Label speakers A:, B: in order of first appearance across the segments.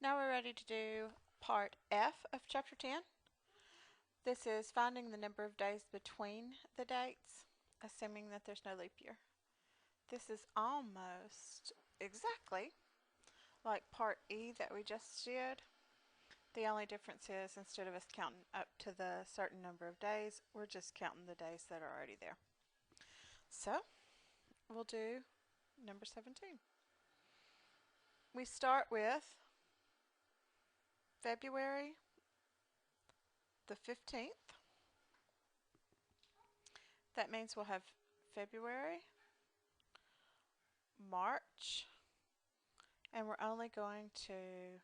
A: Now we're ready to do part F of chapter 10. This is finding the number of days between the dates, assuming that there's no leap year. This is almost exactly like part E that we just did. The only difference is instead of us counting up to the certain number of days, we're just counting the days that are already there. So we'll do number 17. We start with February the 15th. That means we'll have February, March, and we're only going to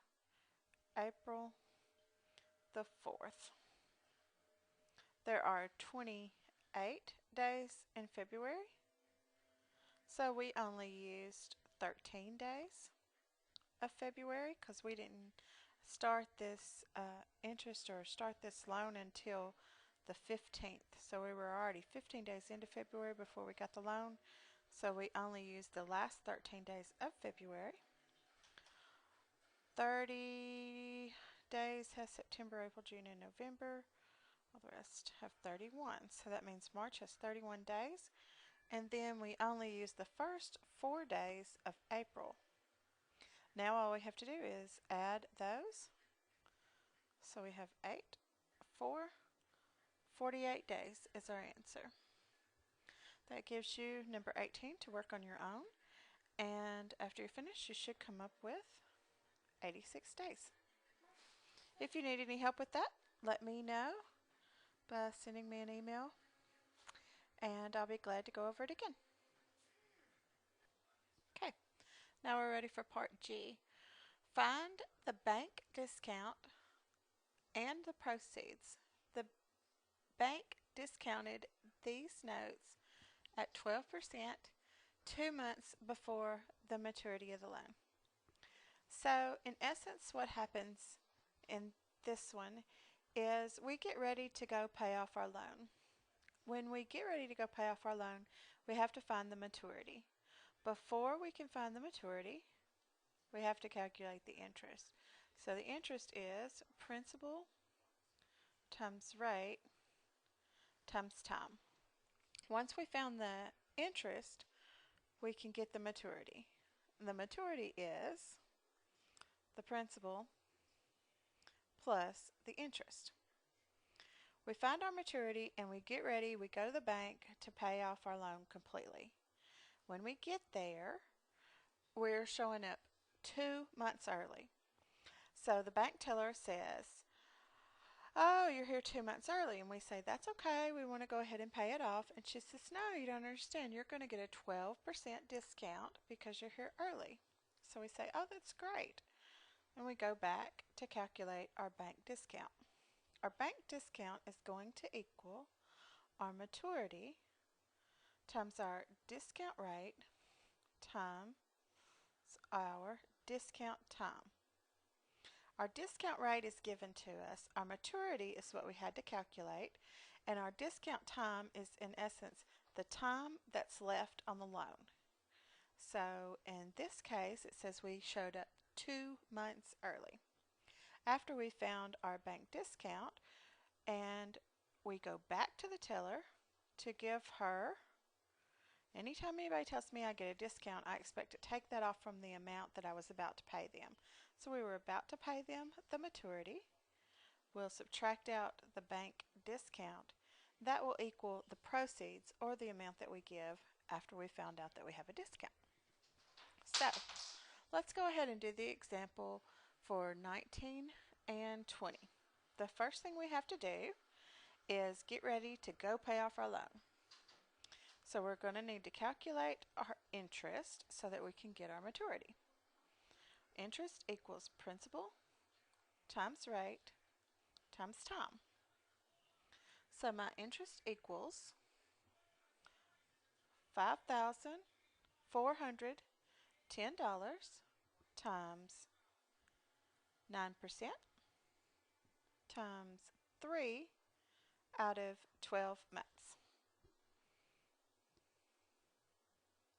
A: April the 4th. There are 28 days in February, so we only used 13 days of February because we didn't start this interest or start this loan until the 15th. So we were already 15 days into February before we got the loan. So we only used the last 13 days of February. 30 days has September, April, June, and November. All the rest have 31. So that means March has 31 days. And then we only use the first 4 days of April. Now all we have to do is add those. So we have 8, 4, 48 days is our answer. That gives you number 18 to work on your own. And after you finish, you should come up with 86 days. If you need any help with that, let me know by sending me an email, and I'll be glad to go over it again. Okay, now we're ready for part G. Find the bank discount and the proceeds. The bank discounted these notes at 12% 2 months before the maturity of the loan. So in essence, what happens in this one is we get ready to go pay off our loan. When we get ready to go pay off our loan, we have to find the maturity. Before we can find the maturity, we have to calculate the interest. So the interest is principal times rate times time. Once we found the interest, we can get the maturity. The maturity is the principal plus the interest. We find our maturity and we get ready, we go to the bank to pay off our loan completely. When we get there, we're showing up 2 months early. So the bank teller says, "Oh, you're here 2 months early." And we say, "That's okay, we want to go ahead and pay it off." And she says, "No, you don't understand. You're going to get a 12% discount because you're here early." So we say, "Oh, that's great." And we go back to calculate our bank discount. Our bank discount is going to equal our maturity times our discount rate times our discount time. Our discount rate is given to us. Our maturity is what we had to calculate. And our discount time is, in essence, the time that's left on the loan. So in this case, it says we showed up 2 months early. After we found our bank discount, and we go back to the teller to give her, anytime anybody tells me I get a discount, I expect to take that off from the amount that I was about to pay them. So we were about to pay them the maturity. We'll subtract out the bank discount. That will equal the proceeds, or the amount that we give after we found out that we have a discount. So let's go ahead and do the example for 19 and 20. The first thing we have to do is get ready to go pay off our loan. So we're going to need to calculate our interest so that we can get our maturity. Interest equals principal times rate times time. So my interest equals $5,410 times 9% times 3 out of 12 months.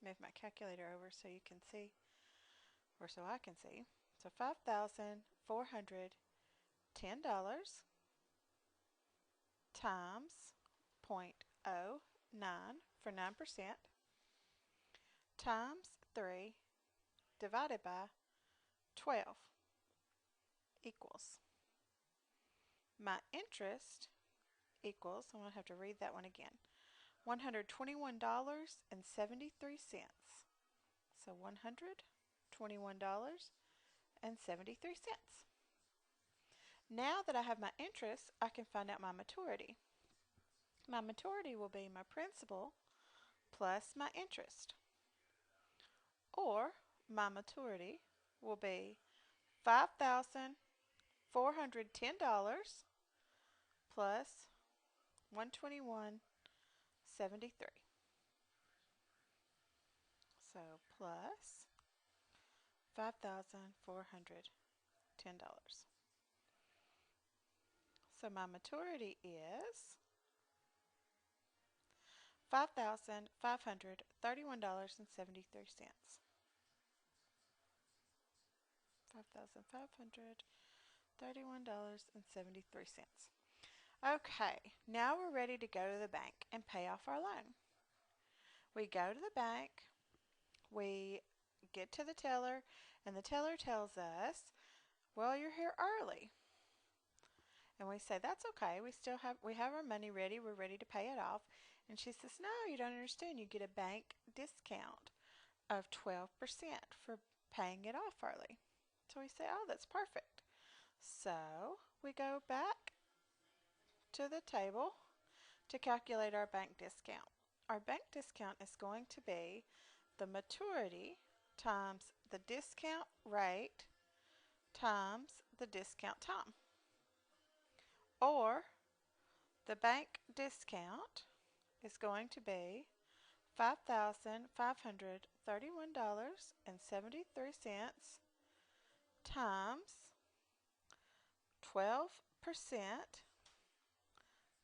A: Move my calculator over so you can see, or so I can see. So $5,410 times 0.09 for 9% times 3 divided by 12 equals my interest equals, I'm going to have to read that one again, $121.73. So $121.73. Now that I have my interest, I can find out my maturity. My maturity will be my principal plus my interest. Or my maturity will be $5,410 plus 121.73. So plus $5,410. So my maturity is $5,531.73. $5,531.73. Okay, now we're ready to go to the bank and pay off our loan. We go to the bank, we get to the teller, and the teller tells us, well, you're here early. And we say, that's okay, we have our money ready, we're ready to pay it off. And she says, no, you don't understand, you get a bank discount of 12% for paying it off early. So we say, oh, that's perfect. So we go back to the table to calculate our bank discount. Our bank discount is going to be the maturity times the discount rate times the discount time. Or the bank discount is going to be $5,531.73 times 12%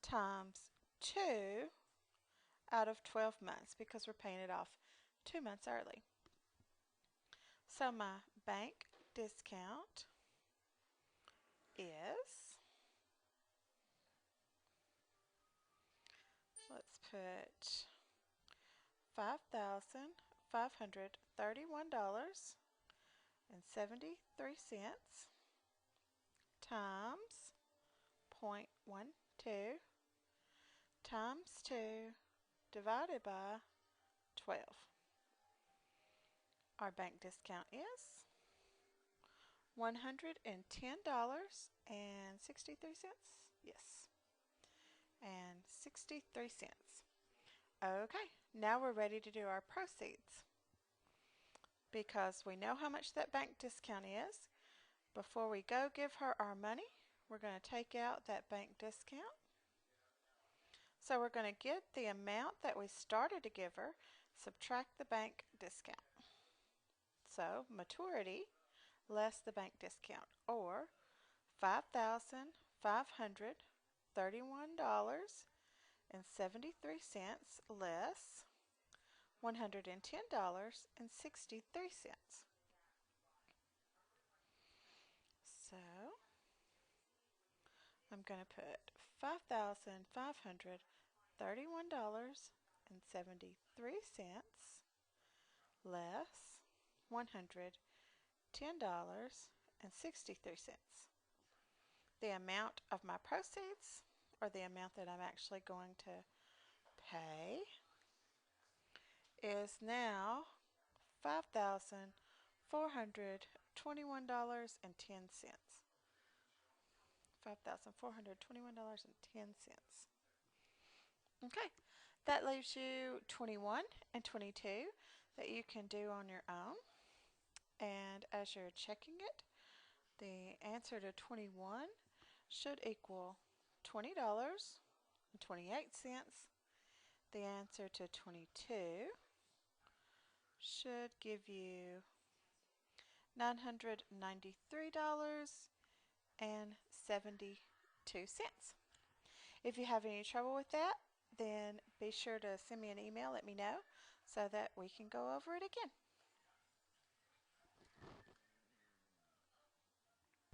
A: times 2 out of 12 months because we're paying it off 2 months early. So my bank discount is, let's put $5,531.73 times 0.12 times 2 divided by 12. Our bank discount is $110.63. Yes, and 63 cents. Okay, now we're ready to do our proceeds. Because we know how much that bank discount is, before we go give her our money, we're going to take out that bank discount. So we're going to get the amount that we started to give her, subtract the bank discount. So maturity less the bank discount, or $5,531.73 less $110.63. So I'm going to put $5,531.73 less $110.63. The amount of my proceeds, or the amount that I'm actually going to pay, is now $5,421.10. $5,421.10. Okay, that leaves you 21 and 22 that you can do on your own. And as you're checking it, the answer to 21 should equal $20.28. The answer to 22 should give you $993.72. If you have any trouble with that, then be sure to send me an email, let me know, so that we can go over it again.